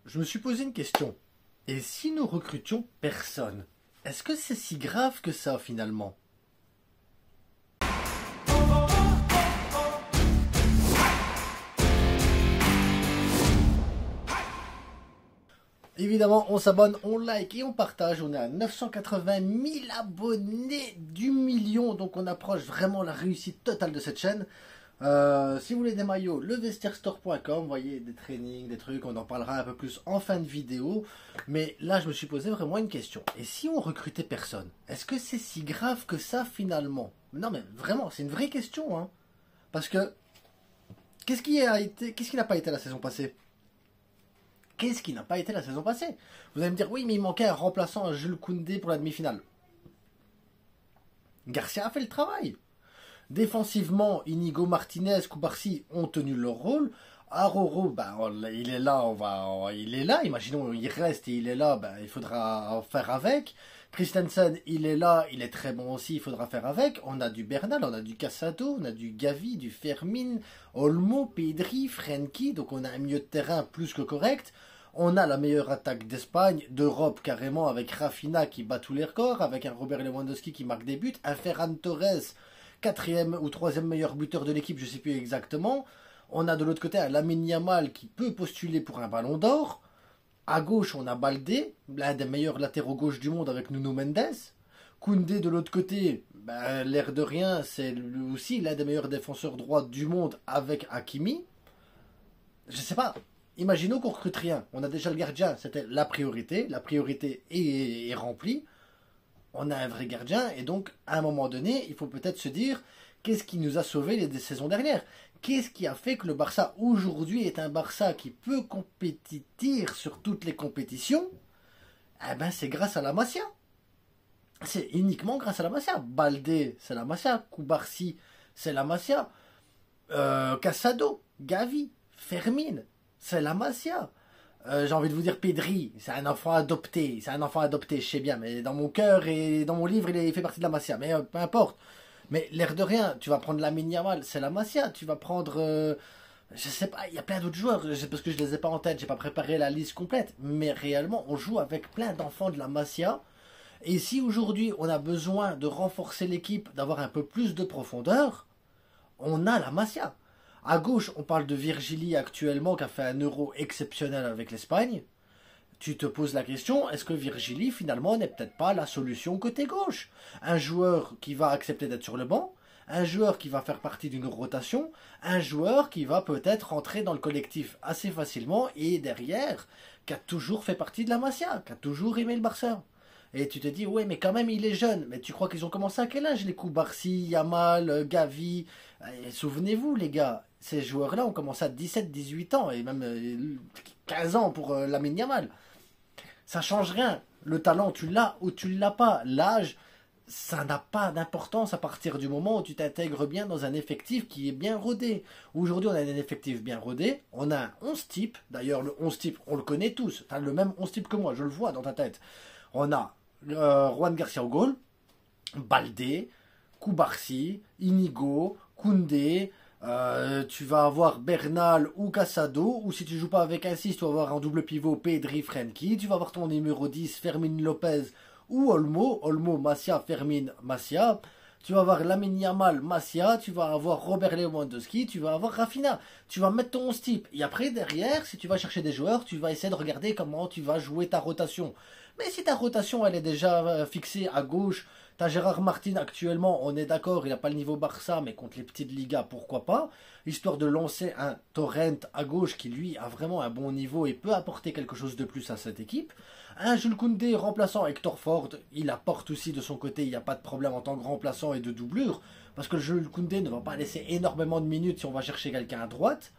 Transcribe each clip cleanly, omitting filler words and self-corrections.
je me suis posé une question. Et si nous recrutions personne, est-ce que c'est si grave que ça finalement? Évidemment, on s'abonne, on like et on partage. On est à 980 000 abonnés du million. Donc on approche vraiment la réussite totale de cette chaîne. Si vous voulez des maillots, levestierstore.com, vous voyez des trainings, des trucs, on en parlera un peu plus en fin de vidéo. Mais là, je me suis posé vraiment une question. Et si on recrutait personne, est-ce que c'est si grave que ça finalement? Non mais vraiment, c'est une vraie question, hein. Parce que, qu'est-ce qui n'a pas été la saison passée? Qu'est-ce qui n'a pas été la saison passée? Vous allez me dire, oui, mais il manquait un remplaçant à Jules Koundé pour la demi-finale. Garcia a fait le travail. Défensivement, Inigo Martinez, Koubarsi ont tenu leur rôle. Aroro, ben, il est là, il est là. Imaginons, il reste et il est là, ben, il faudra en faire avec. Christensen, il est là, il est très bon aussi, il faudra faire avec. On a du Bernal, on a du Casado, on a du Gavi, du Fermin, Olmo, Pedri, Frenkie. Donc on a un milieu de terrain plus que correct. On a la meilleure attaque d'Espagne, d'Europe carrément, avec Rafinha qui bat tous les records, avec un Robert Lewandowski qui marque des buts, un Ferran Torres, quatrième ou troisième meilleur buteur de l'équipe, je ne sais plus exactement. On a de l'autre côté un Lamine Yamal qui peut postuler pour un ballon d'or. À gauche, on a Baldé, l'un des meilleurs latéraux gauche du monde avec Nuno Mendes. Koundé de l'autre côté, ben, l'air de rien, c'est aussi l'un des meilleurs défenseurs droits du monde avec Hakimi. Je sais pas. Imaginons qu'on recrute rien. On a déjà le gardien, c'était la priorité. La priorité est remplie. On a un vrai gardien et donc à un moment donné, il faut peut-être se dire qu'est-ce qui nous a sauvés les saisons dernières? Qu'est-ce qui a fait que le Barça aujourd'hui est un Barça qui peut compétir sur toutes les compétitions? Eh ben c'est grâce à la Masia. C'est uniquement grâce à la Masia. Baldé, c'est la Masia. Koubarsi, c'est la Masia. Casado, Gavi, Fermin, c'est la Masia. J'ai envie de vous dire Pedri, c'est un enfant adopté, je sais bien, mais dans mon cœur et dans mon livre, il fait partie de la Masia, mais peu importe. Mais l'air de rien, tu vas prendre Lamine Yamal, c'est la Masia, tu vas prendre, je sais pas, il y a plein d'autres joueurs, parce que je les ai pas en tête, j'ai pas préparé la liste complète, mais réellement, on joue avec plein d'enfants de la Masia, et si aujourd'hui on a besoin de renforcer l'équipe, d'avoir un peu plus de profondeur, on a la Masia. À gauche, on parle de Virgili actuellement qui a fait un euro exceptionnel avec l'Espagne. Tu te poses la question, est-ce que Virgili finalement n'est peut-être pas la solution côté gauche? Un joueur qui va accepter d'être sur le banc, un joueur qui va faire partie d'une rotation, un joueur qui va peut-être rentrer dans le collectif assez facilement et derrière, qui a toujours fait partie de la Masia, qui a toujours aimé le Barça. Et tu te dis, ouais, mais quand même, il est jeune. Mais tu crois qu'ils ont commencé à quel âge, les Koubarsi, Yamal, Gavi? Souvenez-vous, les gars, ces joueurs-là ont commencé à 17-18 ans, et même 15 ans pour Lamine Yamal. Ça change rien. Le talent, tu l'as ou tu ne l'as pas. L'âge, ça n'a pas d'importance à partir du moment où tu t'intègres bien dans un effectif qui est bien rodé. Aujourd'hui, on a un effectif bien rodé. On a un 11 type. D'ailleurs, le 11 type, on le connaît tous. Tu as le même 11 type que moi, je le vois dans ta tête. On a Juan Garcia au goal, Baldé, Koubarsi, Inigo, Koundé, tu vas avoir Bernal ou Casado, ou si tu joues pas avec un 6, tu vas avoir en double pivot Pedri, Frenkie, tu vas avoir ton numéro 10, Fermin Lopez ou Olmo, Masia, Fermin, Masia, tu vas avoir Lamine Yamal, Masia, tu vas avoir Robert Lewandowski, tu vas avoir Rafinha, tu vas mettre ton 11 type, et après derrière, si tu vas chercher des joueurs, tu vas essayer de regarder comment tu vas jouer ta rotation. Mais si ta rotation elle est déjà fixée à gauche, t'as Gérard Martin actuellement, on est d'accord, il n'a pas le niveau Barça, mais contre les petites ligas, pourquoi pas, histoire de lancer un Torrent à gauche qui lui a vraiment un bon niveau et peut apporter quelque chose de plus à cette équipe. Un Jules Koundé remplaçant Hector Ford, il apporte aussi de son côté, il n'y a pas de problème en tant que remplaçant et de doublure, parce que Jules Koundé ne va pas laisser énormément de minutes si on va chercher quelqu'un à droite.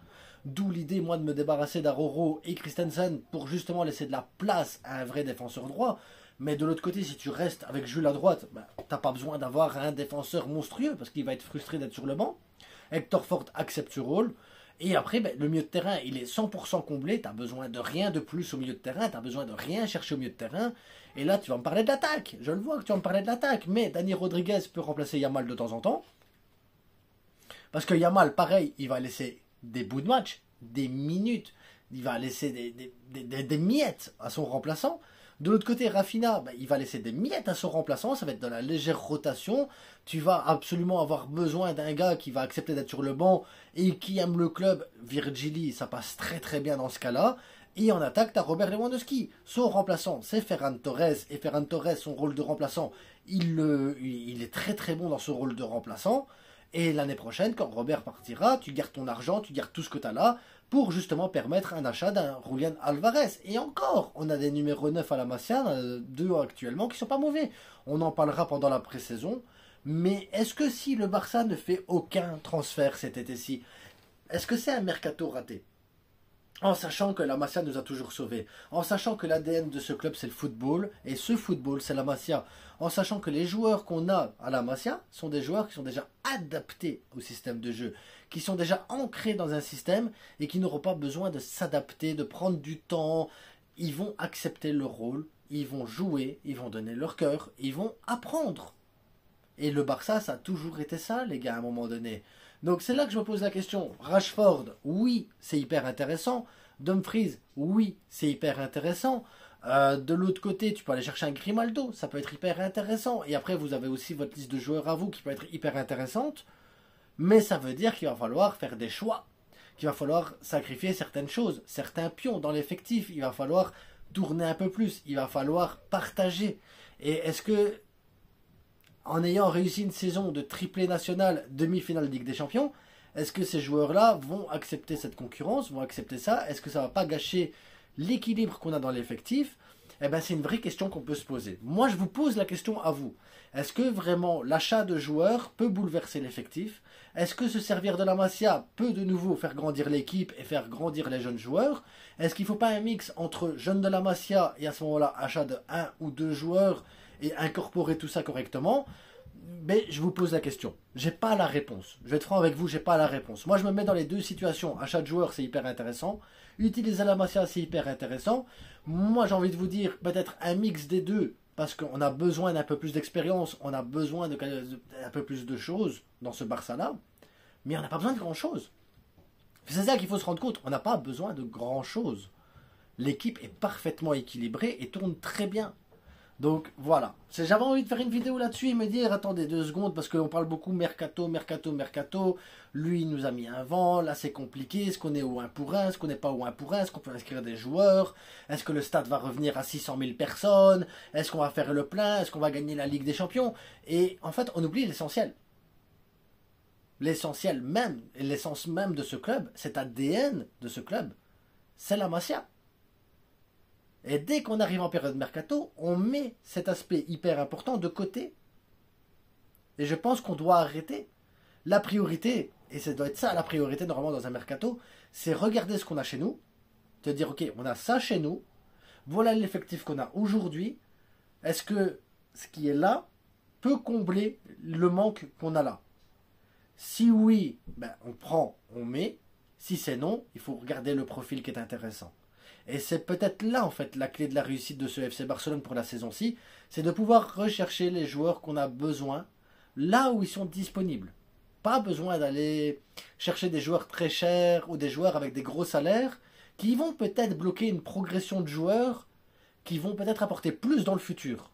D'où l'idée, moi, de me débarrasser d'Aroro et Christensen pour justement laisser de la place à un vrai défenseur droit. Mais de l'autre côté, si tu restes avec Jules à droite, bah, t'as pas besoin d'avoir un défenseur monstrueux parce qu'il va être frustré d'être sur le banc. Hector Ford accepte ce rôle. Et après, bah, le milieu de terrain, il est 100% comblé. T'as besoin de rien de plus au milieu de terrain. T'as besoin de rien chercher au milieu de terrain. Et là, tu vas me parler de l'attaque. Je le vois que tu vas me parler de l'attaque. Mais Dani Rodriguez peut remplacer Yamal de temps en temps. Parce que Yamal, pareil, il va laisser des bouts de match, des minutes, il va laisser des miettes à son remplaçant. De l'autre côté, Rafinha, il va laisser des miettes à son remplaçant, ça va être dans la légère rotation. Tu vas absolument avoir besoin d'un gars qui va accepter d'être sur le banc et qui aime le club. Virgili, ça passe très très bien dans ce cas-là. Et en attaque, tu as Robert Lewandowski. Son remplaçant, c'est Ferran Torres. Et Ferran Torres, son rôle de remplaçant, il est très très bon dans ce rôle de remplaçant. Et l'année prochaine, quand Robert partira, tu gardes ton argent, tu gardes tout ce que tu as là, pour justement permettre un achat d'un Julián Alvarez. Et encore, on a des numéros 9 à la Masia, deux actuellement, qui sont pas mauvais. On en parlera pendant la pré-saison. Mais est-ce que si le Barça ne fait aucun transfert cet été-ci, est-ce que c'est un mercato raté? En sachant que la Masia nous a toujours sauvés, en sachant que l'ADN de ce club c'est le football, et ce football c'est la Masia, en sachant que les joueurs qu'on a à la Masia sont des joueurs qui sont déjà adaptés au système de jeu, qui sont déjà ancrés dans un système et qui n'auront pas besoin de s'adapter, de prendre du temps, ils vont accepter leur rôle, ils vont jouer, ils vont donner leur cœur, ils vont apprendre. Et le Barça, ça a toujours été ça, les gars, à un moment donné. Donc c'est là que je me pose la question. Rashford, oui, c'est hyper intéressant. Dumfries, oui, c'est hyper intéressant. De l'autre côté, tu peux aller chercher un Grimaldo, ça peut être hyper intéressant. Et après, vous avez aussi votre liste de joueurs à vous qui peut être hyper intéressante. Mais ça veut dire qu'il va falloir faire des choix. Qu'il va falloir sacrifier certaines choses, certains pions dans l'effectif. Il va falloir tourner un peu plus. Il va falloir partager. Et est-ce que en ayant réussi une saison de triplé national, demi-finale Ligue des Champions, est-ce que ces joueurs-là vont accepter cette concurrence, vont accepter ça? Est-ce que ça ne va pas gâcher l'équilibre qu'on a dans l'effectif? Eh bien, c'est une vraie question qu'on peut se poser. Moi, je vous pose la question à vous. Est-ce que vraiment l'achat de joueurs peut bouleverser l'effectif? Est-ce que se servir de la Masia peut de nouveau faire grandir l'équipe et faire grandir les jeunes joueurs? Est-ce qu'il ne faut pas un mix entre jeunes de la Masia et à ce moment-là achat de 1 ou 2 joueurs et incorporer tout ça correctement? Mais je vous pose la question. J'ai pas la réponse. Je vais être franc avec vous, j'ai pas la réponse. Moi, je me mets dans les deux situations. Achat de joueurs, c'est hyper intéressant. Utiliser la Masia, c'est hyper intéressant. Moi, j'ai envie de vous dire peut-être un mix des deux, parce qu'on a besoin d'un peu plus d'expérience, on a besoin d'un peu plus de choses dans ce Barça-là, mais on n'a pas besoin de grand-chose. C'est ça qu'il faut se rendre compte. On n'a pas besoin de grand-chose. L'équipe est parfaitement équilibrée et tourne très bien. Donc voilà, j'avais envie de faire une vidéo là-dessus et me dire, attendez 2 secondes, parce qu'on parle beaucoup mercato, mercato, mercato, lui il nous a mis un vent, là c'est compliqué, est-ce qu'on est au 1 pour 1, est-ce qu'on n'est pas au 1 pour 1, est-ce qu'on peut inscrire des joueurs, est-ce que le stade va revenir à 600 000 personnes, est-ce qu'on va faire le plein, est-ce qu'on va gagner la Ligue des Champions? Et en fait on oublie l'essentiel. L'essentiel même, et l'essence même de ce club, cet ADN de ce club, c'est la Masia. Et dès qu'on arrive en période mercato, on met cet aspect hyper important de côté. Et je pense qu'on doit arrêter. La priorité, et ça doit être ça la priorité normalement dans un mercato, c'est regarder ce qu'on a chez nous, te dire ok, on a ça chez nous, voilà l'effectif qu'on a aujourd'hui, est-ce que ce qui est là peut combler le manque qu'on a là? Si oui, ben on prend, on met. Si c'est non, il faut regarder le profil qui est intéressant. Et c'est peut-être là, en fait, la clé de la réussite de ce FC Barcelone pour la saison-ci, c'est de pouvoir rechercher les joueurs qu'on a besoin, là où ils sont disponibles. Pas besoin d'aller chercher des joueurs très chers ou des joueurs avec des gros salaires, qui vont peut-être bloquer une progression de joueurs, qui vont peut-être apporter plus dans le futur.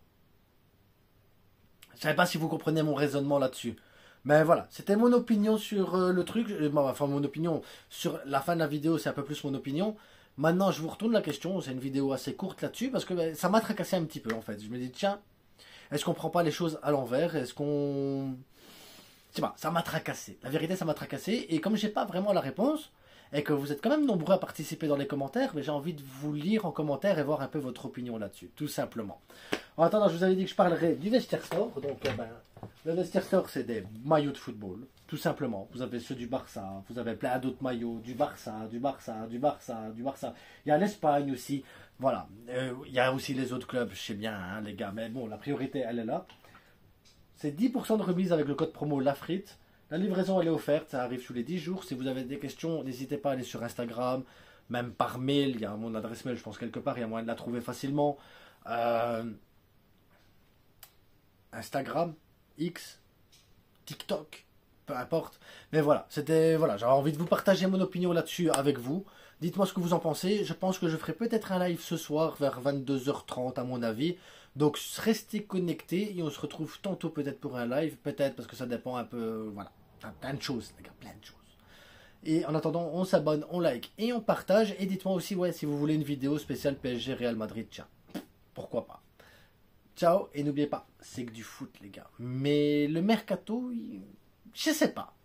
Je ne sais pas si vous comprenez mon raisonnement là-dessus. Mais voilà, c'était mon opinion sur le truc. Enfin, mon opinion sur la fin de la vidéo, c'est un peu plus mon opinion. Maintenant, je vous retourne la question, c'est une vidéo assez courte là-dessus, parce que ça m'a tracassé un petit peu, en fait. Je me dis, tiens, est-ce qu'on prend pas les choses à l'envers? Est-ce qu'on... Je sais pas, ça m'a tracassé. La vérité, ça m'a tracassé, et comme j'ai pas vraiment la réponse, et que vous êtes quand même nombreux à participer dans les commentaires, mais j'ai envie de vous lire en commentaire et voir un peu votre opinion là-dessus, tout simplement. En attendant, je vous avais dit que je parlerai du vestiaire store, donc le vestiaire store, c'est des maillots de football. Tout simplement, vous avez ceux du Barça, vous avez plein d'autres maillots du Barça, du Barça, du Barça, du Barça. Il y a l'Espagne aussi, voilà. Il y a aussi les autres clubs, je sais bien, hein, les gars, mais bon, la priorité, elle est là. C'est 10% de remise avec le code promo LAFRIT. La livraison, elle est offerte, ça arrive tous les 10 jours. Si vous avez des questions, n'hésitez pas à aller sur Instagram, même par mail. Il y a mon adresse mail, je pense, quelque part, il y a moyen de la trouver facilement. Instagram, X, TikTok, peu importe. Mais voilà, j'avais envie de vous partager mon opinion là-dessus avec vous. Dites-moi ce que vous en pensez. Je pense que je ferai peut-être un live ce soir vers 22h30 à mon avis. Donc restez connectés et on se retrouve tantôt peut-être pour un live. Peut-être parce que ça dépend un peu. Voilà. Enfin, plein de choses, les gars, plein de choses. Et en attendant, on s'abonne, on like et on partage. Et dites-moi aussi ouais, si vous voulez une vidéo spéciale PSG Real Madrid. Tiens, pourquoi pas. Ciao et n'oubliez pas, c'est que du foot les gars. Mais le mercato, je sais pas.